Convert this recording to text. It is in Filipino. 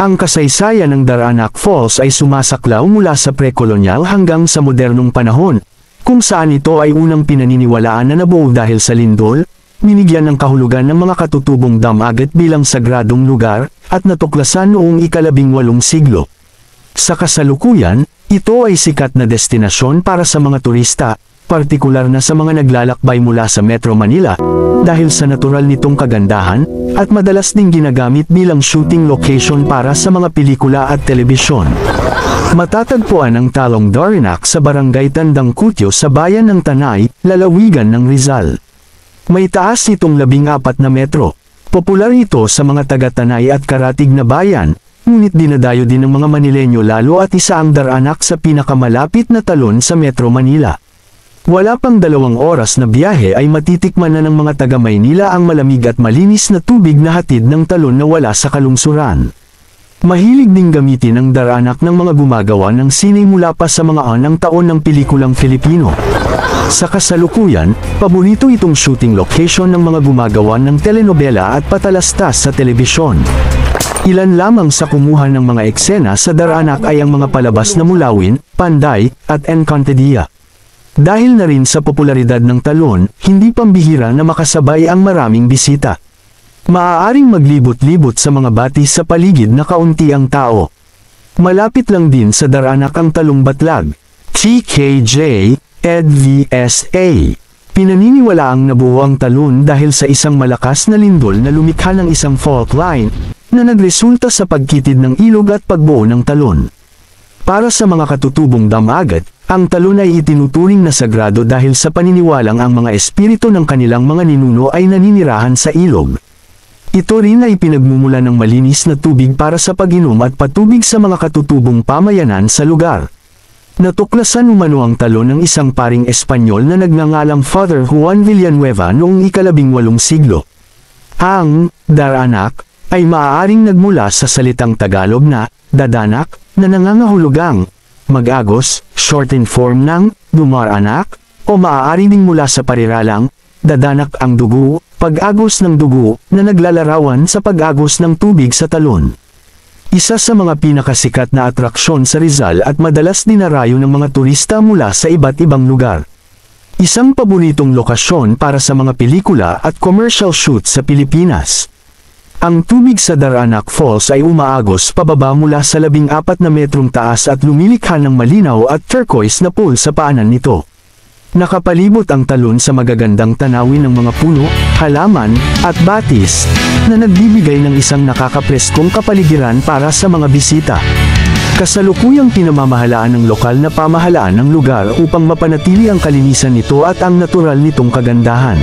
Ang kasaysayan ng Daranac Falls ay sumasaklaw mula sa pre-kolonyal hanggang sa modernong panahon, kung saan ito ay unang pinaniniwalaan na nabuo dahil sa lindol, binigyan ng kahulugan ng mga katutubong damagat bilang sagradong lugar, at natuklasan noong ika-18 siglo. Sa kasalukuyan, ito ay sikat na destinasyon para sa mga turista, partikular na sa mga naglalakbay mula sa Metro Manila, dahil sa natural nitong kagandahan, at madalas ding ginagamit bilang shooting location para sa mga pelikula at telebisyon. Matatagpuan ang Talong Daranac sa Barangay Tandang Kutyo sa bayan ng Tanay, lalawigan ng Rizal. May taas nitong 14 na metro. Popular ito sa mga taga-Tanay at karatig na bayan, ngunit dinadayo din ng mga Manilenyo lalo at isa ang Daranac sa pinakamalapit na talon sa Metro Manila. Wala pang 2 oras na biyahe ay matitikman na ng mga taga-Maynila ang malamig at malinis na tubig na hatid ng talon na wala sa kalungsuran. Mahilig ding gamitin ang Daranac ng mga gumagawa ng sine mula pa sa mga unang taon ng pelikulang Filipino. Sa kasalukuyan, paborito itong shooting location ng mga gumagawa ng telenovela at patalastas sa telebisyon. Ilan lamang sa kumuha ng mga eksena sa Daranac ay ang mga palabas na Mulawin, Panday, at Encantadia. Dahil na rin sa popularidad ng talon, hindi pambihira na makasabay ang maraming bisita. Maaaring maglibot-libot sa mga batis sa paligid na kaunti ang tao. Malapit lang din sa Daranac ang Talong Batlag, TKJ, EDVSA. Pinaniniwalaang nabuo ang talon dahil sa isang malakas na lindol na lumikha ng isang fault line, na nagresulta sa pagkitid ng ilog at pagbuo ng talon. Para sa mga katutubong damagat, ang talon ay itinuturing na sagrado dahil sa paniniwalang ang mga espiritu ng kanilang mga ninuno ay naninirahan sa ilog. Ito rin ay pinagmumula ng malinis na tubig para sa pag-inom at patubig sa mga katutubong pamayanan sa lugar. Natuklasan umano ang talon ng isang paring Espanyol na nagngangalang Father Juan Villanueva noong ika-18 siglo. Ang Daranac ay maaaring nagmula sa salitang Tagalog na Dadanak, na nangangahulugang mag-agos, shortened form ng Dumaranak, o maaari ding mula sa pariralang Dadanak ang dugo, pag-agos ng dugo, na naglalarawan sa pag-agos ng tubig sa talon. Isa sa mga pinakasikat na atraksyon sa Rizal at madalas dinarayo ng mga turista mula sa iba't ibang lugar. Isang paboritong lokasyon para sa mga pelikula at commercial shoots sa Pilipinas. Ang tubig sa Daranac Falls ay umaagos pababa mula sa 14 na metrong taas at lumilikha ng malinaw at turquoise na pool sa paanan nito. Nakapalibot ang talon sa magagandang tanawin ng mga puno, halaman, at batis, na nagbibigay ng isang nakakapreskong kapaligiran para sa mga bisita. Kasalukuyang pinamamahalaan ng lokal na pamahalaan ng lugar upang mapanatili ang kalinisan nito at ang natural nitong kagandahan.